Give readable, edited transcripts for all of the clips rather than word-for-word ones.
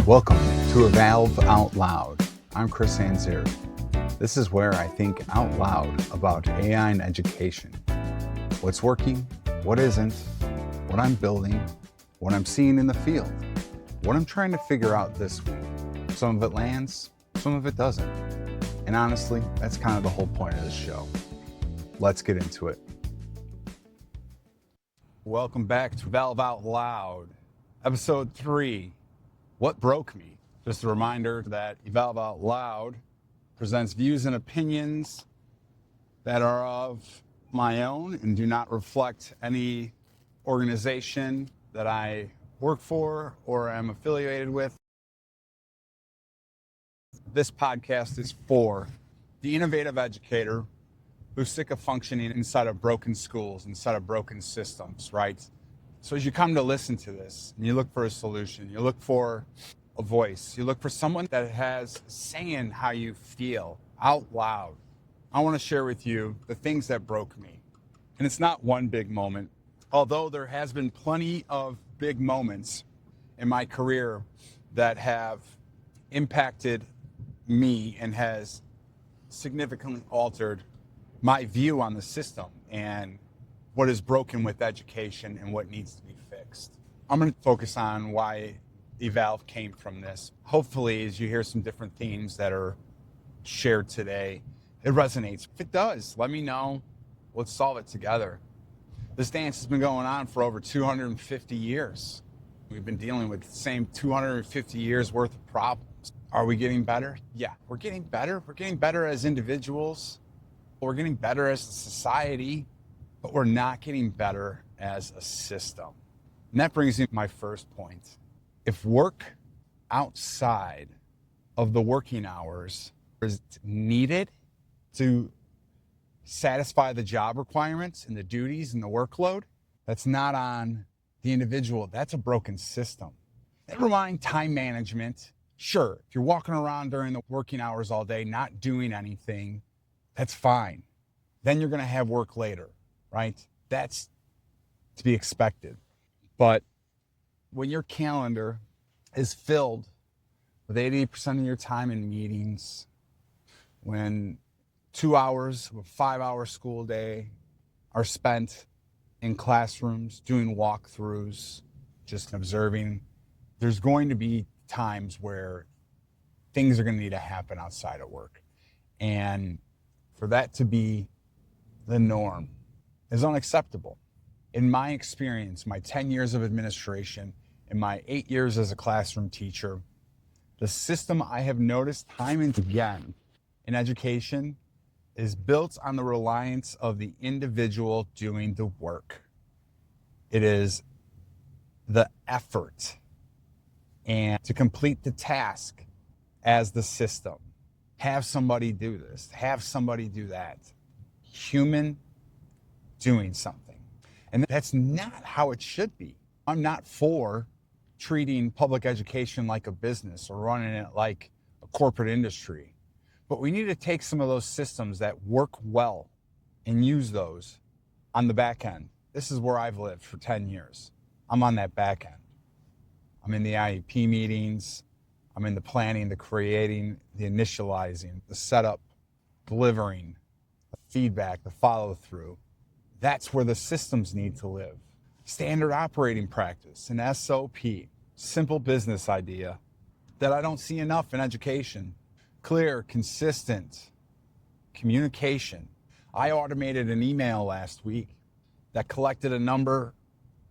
Welcome to Evalve Out Loud. I'm Chris Sanzeri. This is where I think out loud about AI in education. What's working, what isn't, what I'm building, what I'm seeing in the field, what I'm trying to figure out this week. Some of it lands, some of it doesn't. And honestly, that's kind of the whole point of this show. Let's get into it. Welcome back to Evalve Out Loud, episode 3. What broke me? Just a reminder that Evalve Out Loud presents views and opinions that are of my own and do not reflect any organization that I work for or am affiliated with. This podcast is for the innovative educator who's sick of functioning inside of broken schools, inside of broken systems, right? So as you come to listen to this and you look for a solution, you look for a voice, you look for someone that has saying how you feel out loud. I want to share with you the things that broke me. And it's not one big moment, although there has been plenty of big moments in my career that have impacted me and has significantly altered my view on the system and what is broken with education and what needs to be fixed. I'm going to focus on why Evalve came from this. Hopefully, as you hear some different themes that are shared today, it resonates. If it does, let me know. Let's solve it together. This dance has been going on for over 250 years. We've been dealing with the same 250 years worth of problems. Are we getting better? Yeah, we're getting better. We're getting better as individuals. We're getting better as a society, but we're not getting better as a system. And that brings me to my first point. If work outside of the working hours is needed to satisfy the job requirements and the duties and the workload, that's not on the individual. That's a broken system. Never mind time management. Sure, if you're walking around during the working hours all day, not doing anything, that's fine. Then you're going to have work later, right? That's to be expected. But when your calendar is filled with 80% of your time in meetings, when 2 hours of a 5-hour school day are spent in classrooms doing walkthroughs, just observing, there's going to be times where things are going to need to happen outside of work. And for that to be the norm is unacceptable. In my experience, my 10 years of administration, in my 8 years as a classroom teacher, the system I have noticed time and again in education is built on the reliance of the individual doing the work. It is the effort and to complete the task as the system. Have somebody do this, have somebody do that. Human doing something. And that's not how it should be. I'm not for treating public education like a business or running it like a corporate industry. But we need to take some of those systems that work well and use those on the back end. This is where I've lived for 10 years. I'm on that back end. I'm in the IEP meetings. I'm in the planning, the creating, the initializing, the setup, delivering, the feedback, the follow through. That's where the systems need to live. Standard operating practice, an SOP, simple business idea that I don't see enough in education. Clear, consistent communication. I automated an email last week that collected a number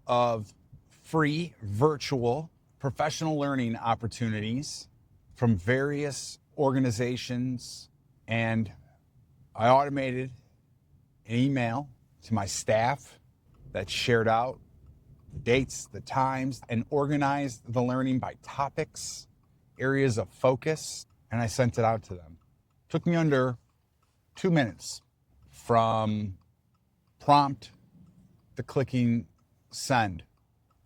of free virtual professional learning opportunities from various organizations, and I automated an email to my staff that shared out the dates, the times, and organized the learning by topics, areas of focus, and I sent it out to them. It took me under 2 minutes from prompt to clicking send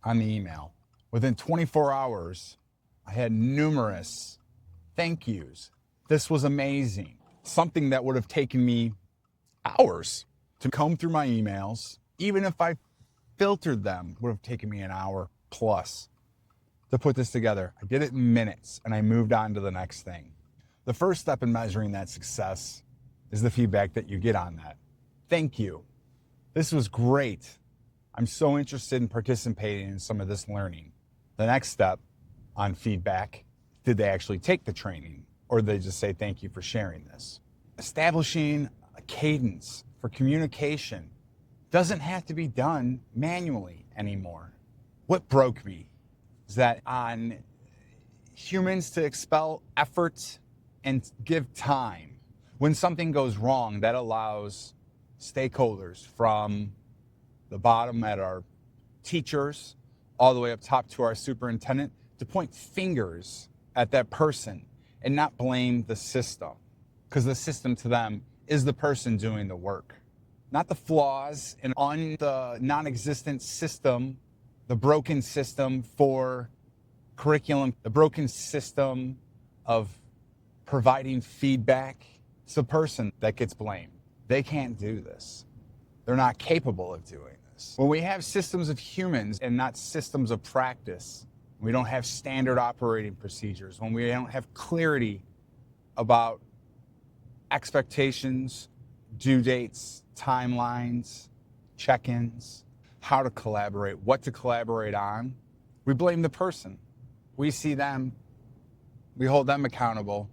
on the email. Within 24 hours, I had numerous thank yous. This was amazing. Something that would have taken me hours to comb through my emails, even if I filtered them, would have taken me an hour plus. to put this together. I did it in minutes and I moved on to the next thing. The first step in measuring that success is the feedback that you get on that. Thank you. This was great. I'm so interested in participating in some of this learning. The next step on feedback, did they actually take the training or did they just say thank you for sharing this? Establishing a cadence for communication doesn't have to be done manually anymore. What broke me is that on humans to expel effort and give time, when something goes wrong, that allows stakeholders from the bottom at our teachers all the way up top to our superintendent to point fingers at that person and not blame the system, because the system to them is the person doing the work, not the flaws and on the non-existent system, the broken system for curriculum, the broken system of providing feedback. It's the person that gets blamed. They can't do this. They're not capable of doing this. When we have systems of humans and not systems of practice, we don't have standard operating procedures, when we don't have clarity about expectations, due dates, timelines, check-ins, how to collaborate, what to collaborate on, we blame the person. We see them, we hold them accountable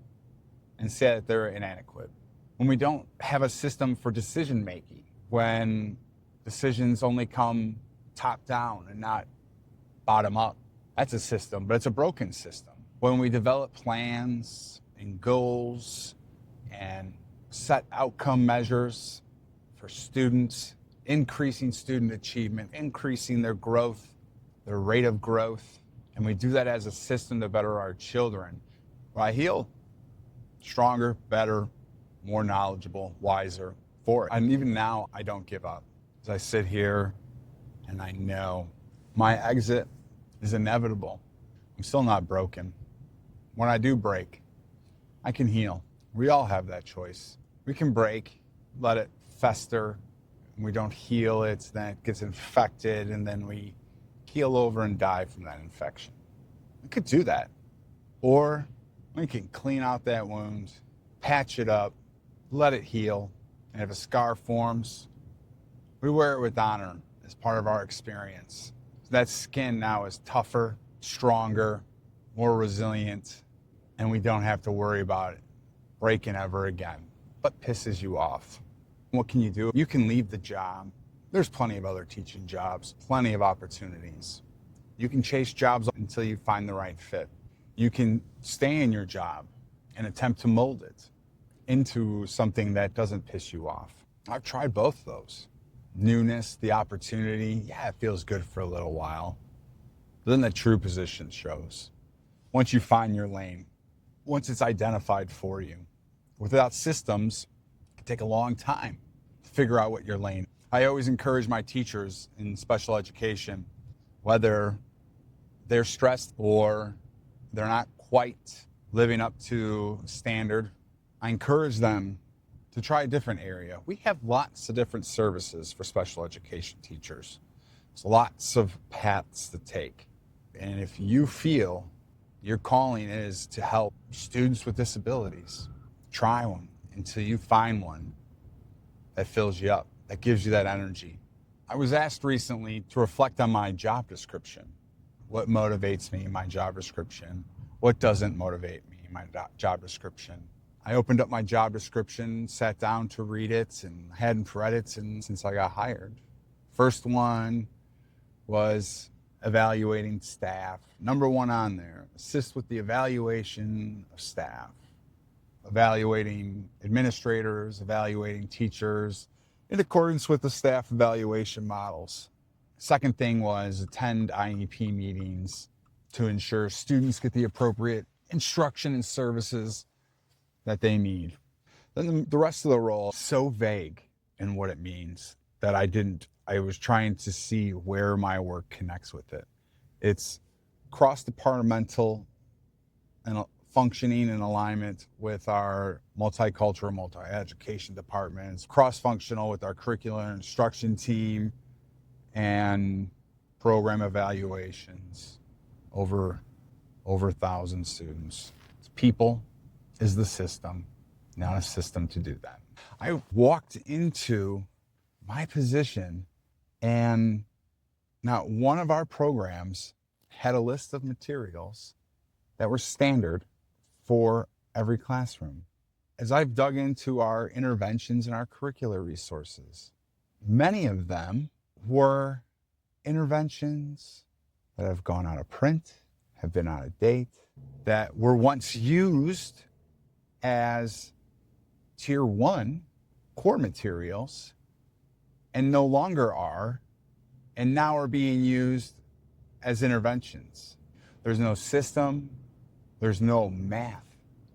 and say that they're inadequate. When we don't have a system for decision making, when decisions only come top down and not bottom up, that's a system, but it's a broken system. When we develop plans and goals and set outcome measures for students, increasing student achievement, increasing their growth, their rate of growth, and we do that as a system to better our children, I heal stronger, better, more knowledgeable, wiser for it. And even now, I don't give up. As I sit here and I know my exit is inevitable, I'm still not broken. When I do break, I can heal. We all have that choice. We can break, let it fester, and we don't heal it, then it gets infected, and then we keel over and die from that infection. We could do that. Or we can clean out that wound, patch it up, let it heal, and if a scar forms, we wear it with honor as part of our experience. That skin now is tougher, stronger, more resilient, and we don't have to worry about it breaking ever again. What pisses you off? What can you do? You can leave the job. There's plenty of other teaching jobs, plenty of opportunities. You can chase jobs until you find the right fit. You can stay in your job and attempt to mold it into something that doesn't piss you off. I've tried both of those. Newness, the opportunity, yeah, it feels good for a little while. But then the true position shows. Once you find your lane, once it's identified for you. Without systems, it can take a long time to figure out what your lane is. I always encourage my teachers in special education, whether they're stressed or they're not quite living up to standard, I encourage them to try a different area. We have lots of different services for special education teachers. There's lots of paths to take. And if you feel your calling is to help students with disabilities, try one until you find one that fills you up, that gives you that energy. I was asked recently to reflect on my job description. What motivates me in my job description? What doesn't motivate me in my job description? I opened up my job description, sat down to read it, and hadn't read it since I got hired. First one was evaluating staff. Number one on there, assist with the evaluation of staff. Evaluating administrators, evaluating teachers in accordance with the staff evaluation models. Second thing was attend IEP meetings to ensure students get the appropriate instruction and services that they need. Then the rest of the role is so vague in what it means that I was trying to see where my work connects with it. It's cross-departmental and functioning in alignment with our multicultural, multi-education departments, cross-functional with our curricular instruction team, and program evaluations over over 1,000 students. People is the system, not a system to do that. I walked into my position and not one of our programs had a list of materials that were standard for every classroom. As I've dug into our interventions and our curricular resources, many of them were interventions that have gone out of print, have been out of date, that were once used as tier 1 core materials and no longer are, and now are being used as interventions. There's no system, there's no math.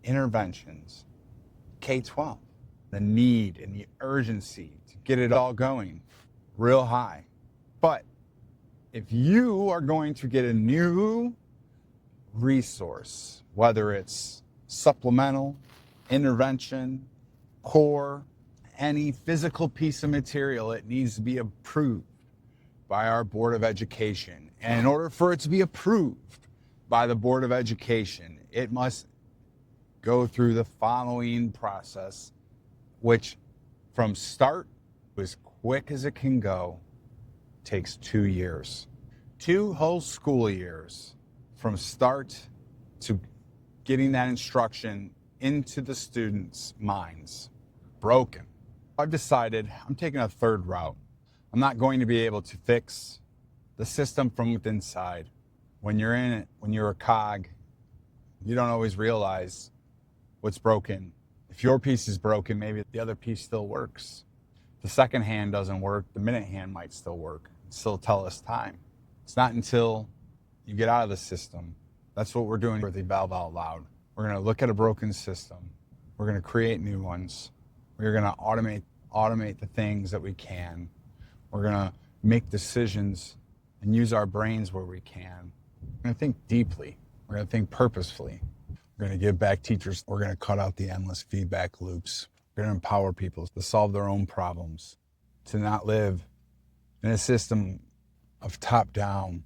Interventions, K-12, the need and the urgency to get it all going real high. But if you are going to get a new resource, whether it's supplemental, intervention, core, any physical piece of material, it needs to be approved by our Board of Education. And in order for it to be approved by the Board of Education, it must go through the following process, which from start, as quick as it can go, takes 2 years. 2 whole school years from start to getting that instruction into the students' minds. Broken. I've decided I'm taking a third route. I'm not going to be able to fix the system from within inside. When you're in it, when you're a cog, you don't always realize what's broken. If your piece is broken, maybe the other piece still works. The second hand doesn't work, the minute hand might still work, still tell us time. It's not until you get out of the system. That's what we're doing with Evalve Out Loud. We're gonna look at a broken system. We're gonna create new ones. We're gonna automate the things that we can. We're gonna make decisions and use our brains where we can. We're gonna think deeply. We're gonna think purposefully. We're gonna give back teachers. We're gonna cut out the endless feedback loops. We're gonna empower people to solve their own problems, to not live in a system of top-down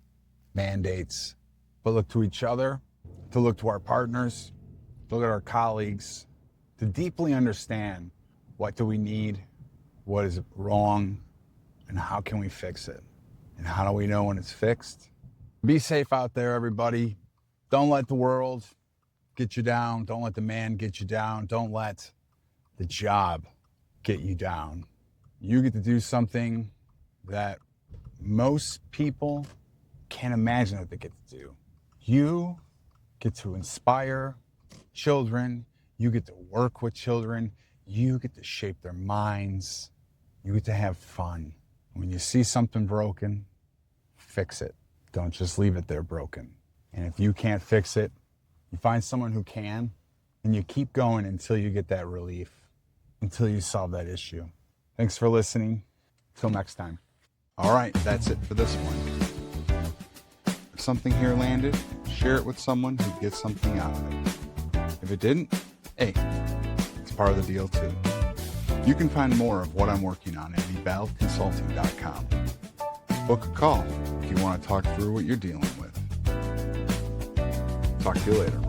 mandates, but look to each other, to look to our partners, to look at our colleagues, to deeply understand what do we need, what is wrong, and how can we fix it? And how do we know when it's fixed? Be safe out there, everybody. Don't let the world get you down. Don't let the man get you down. Don't let the job get you down. You get to do something that most people can't imagine that they get to do. You get to inspire children. You get to work with children. You get to shape their minds. You get to have fun. When you see something broken, fix it. Don't just leave it there broken. And if you can't fix it, you find someone who can, and you keep going until you get that relief, until you solve that issue. Thanks for listening. Till next time. All right, that's it for this one. If something here landed, share it with someone who gets something out of it. If it didn't, hey, it's part of the deal too. You can find more of what I'm working on at evalveconsulting.com. Book a call if you want to talk through what you're dealing with. Talk to you later.